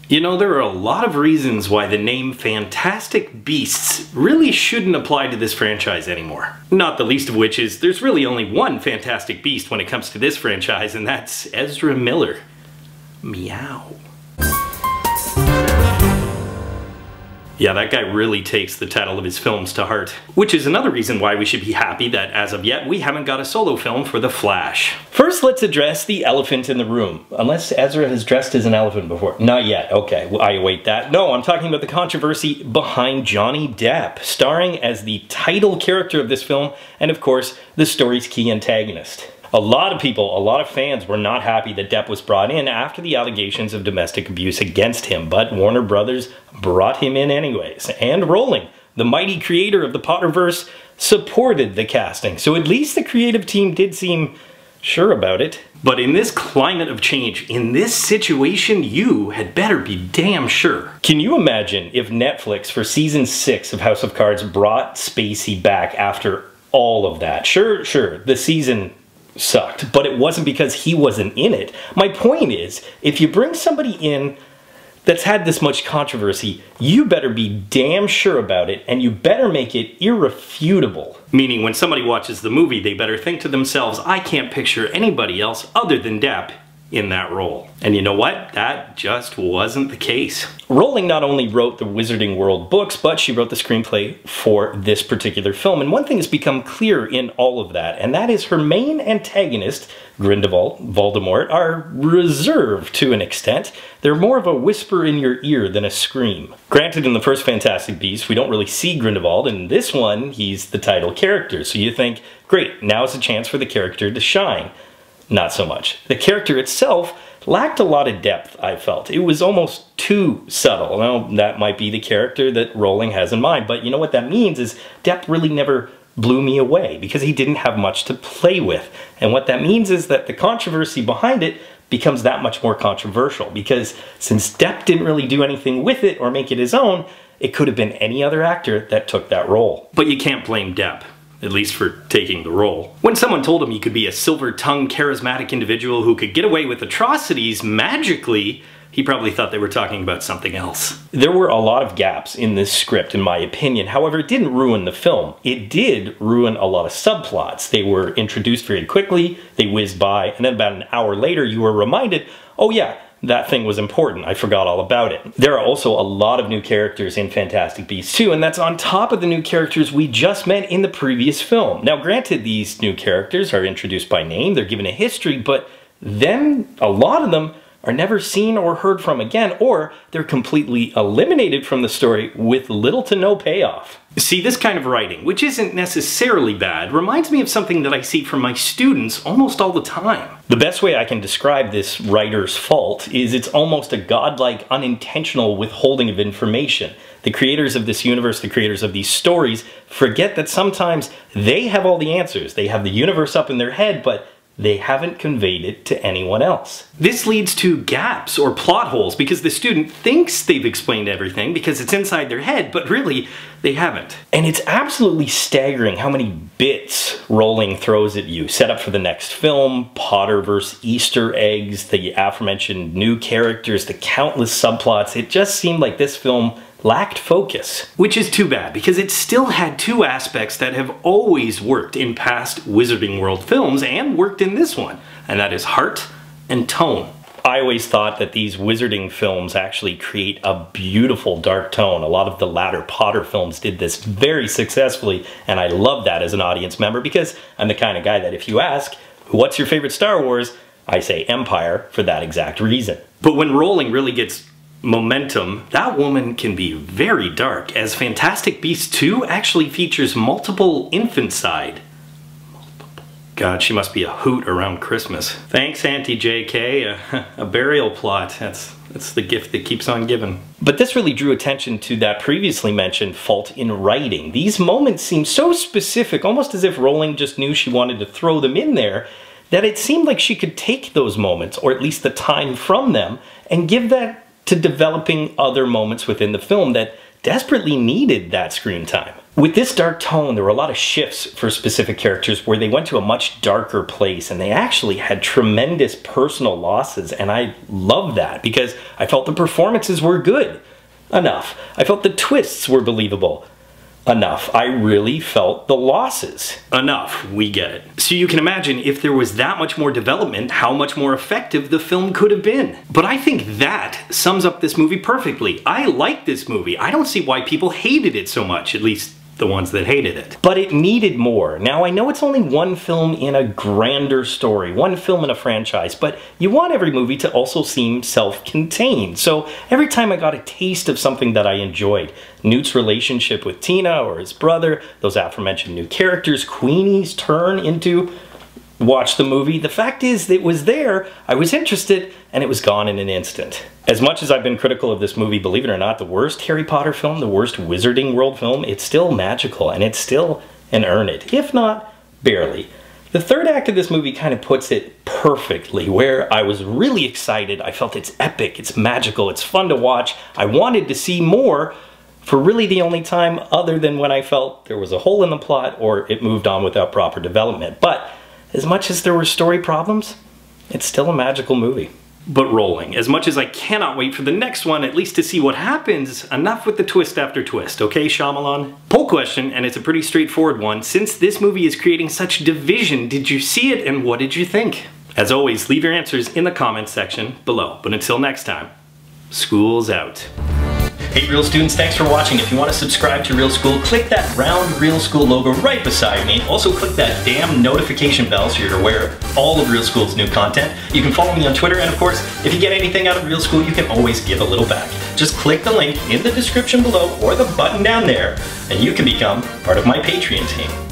You know, there are a lot of reasons why the name Fantastic Beasts really shouldn't apply to this franchise anymore. Not the least of which is there's really only one Fantastic Beast when it comes to this franchise, and that's Ezra Miller. Meow. Yeah, that guy really takes the title of his films to heart. Which is another reason why we should be happy that, as of yet, we haven't got a solo film for The Flash. First, let's address the elephant in the room. Unless Ezra has dressed as an elephant before. Not yet. Okay, well, I await that. No, I'm talking about the controversy behind Johnny Depp, starring as the title character of this film, and of course, the story's key antagonist. A lot of people, a lot of fans were not happy that Depp was brought in after the allegations of domestic abuse against him, but Warner Brothers brought him in anyways. And Rowling, the mighty creator of the Potterverse, supported the casting. So at least the creative team did seem sure about it. But in this climate of change, in this situation, you had better be damn sure. Can you imagine if Netflix for season 6 of House of Cards brought Spacey back after all of that? Sure, the season sucked, but it wasn't because he wasn't in it. My point is, if you bring somebody in that's had this much controversy, you better be damn sure about it, and you better make it irrefutable. Meaning when somebody watches the movie, they better think to themselves, I can't picture anybody else other than Depp in that role. And you know what? That just wasn't the case. Rowling not only wrote the Wizarding World books, but she wrote the screenplay for this particular film. And one thing has become clear in all of that, and that is her main antagonist, Grindelwald, Voldemort, are reserved to an extent. They're more of a whisper in your ear than a scream. Granted, in the first Fantastic Beasts, we don't really see Grindelwald. In this one, he's the title character. So you think, great, now's a chance for the character to shine. Not so much. The character itself lacked a lot of depth, I felt. It was almost too subtle. Now, that might be the character that Rowling has in mind, but you know what that means is Depp really never blew me away because he didn't have much to play with. And what that means is that the controversy behind it becomes that much more controversial because since Depp didn't really do anything with it or make it his own, it could have been any other actor that took that role. But you can't blame Depp. At least for taking the role. When someone told him he could be a silver-tongued, charismatic individual who could get away with atrocities magically, he probably thought they were talking about something else. There were a lot of gaps in this script, in my opinion. However, it didn't ruin the film. It did ruin a lot of subplots. They were introduced very quickly, they whizzed by, and then about an hour later you were reminded, oh yeah, that thing was important. I forgot all about it. There are also a lot of new characters in Fantastic Beasts 2, and that's on top of the new characters we just met in the previous film. Now, granted, these new characters are introduced by name, they're given a history, but then a lot of them are never seen or heard from again, or they're completely eliminated from the story with little to no payoff. See, this kind of writing, which isn't necessarily bad, reminds me of something that I see from my students almost all the time. The best way I can describe this writer's fault is it's almost a godlike, unintentional withholding of information. The creators of this universe, the creators of these stories, forget that sometimes they have all the answers. They have the universe up in their head, but they haven't conveyed it to anyone else. This leads to gaps or plot holes because the student thinks they've explained everything because it's inside their head, but really, they haven't. And it's absolutely staggering how many bits Rowling throws at you. Set up for the next film, Potterverse Easter eggs, the aforementioned new characters, the countless subplots. It just seemed like this film lacked focus. Which is too bad, because it still had two aspects that have always worked in past Wizarding World films and worked in this one, and that is heart and tone. I always thought that these Wizarding films actually create a beautiful dark tone. A lot of the latter Potter films did this very successfully, and I love that as an audience member because I'm the kind of guy that if you ask, what's your favorite Star Wars? I say Empire for that exact reason. But when Rowling really gets momentum, that woman can be very dark, as Fantastic Beasts 2 actually features multiple infanticide. God, she must be a hoot around Christmas. Thanks, Auntie JK. A burial plot. That's the gift that keeps on giving. But this really drew attention to that previously mentioned fault in writing. These moments seem so specific, almost as if Rowling just knew she wanted to throw them in there, that it seemed like she could take those moments, or at least the time from them, and give that to developing other moments within the film that desperately needed that screen time. With this dark tone, there were a lot of shifts for specific characters where they went to a much darker place, and they actually had tremendous personal losses, and I loved that because I felt the performances were good enough. I felt the twists were believable enough. I really felt the losses enough. We get it. So you can imagine if there was that much more development, how much more effective the film could have been. But I think that sums up this movie perfectly. I like this movie. I don't see why people hated it so much, at least the ones that hated it. But it needed more. Now, I know it's only one film in a grander story, one film in a franchise, but you want every movie to also seem self-contained. So every time I got a taste of something that I enjoyed, Newt's relationship with Tina or his brother, those aforementioned new characters, Queenie's turn into watch the movie. The fact is, it was there, I was interested, and it was gone in an instant. As much as I've been critical of this movie, believe it or not, the worst Harry Potter film, the worst Wizarding World film, it's still magical, and it's still an earn it, if not barely. The third act of this movie kind of puts it perfectly, where I was really excited, I felt it's epic, it's magical, it's fun to watch, I wanted to see more, for really the only time other than when I felt there was a hole in the plot or it moved on without proper development. But as much as there were story problems, it's still a magical movie. But Rowling, as much as I cannot wait for the next one, at least to see what happens, enough with the twist after twist, okay, Shyamalan? Poll question, and it's a pretty straightforward one. Since this movie is creating such division, did you see it and what did you think? As always, leave your answers in the comments section below. But until next time, school's out. Hey Real students, thanks for watching. If you want to subscribe to Real School, click that round Real School logo right beside me. Also click that damn notification bell so you're aware of all of Real School's new content. You can follow me on Twitter, and of course, if you get anything out of Real School, you can always give a little back. Just click the link in the description below or the button down there, and you can become part of my Patreon team.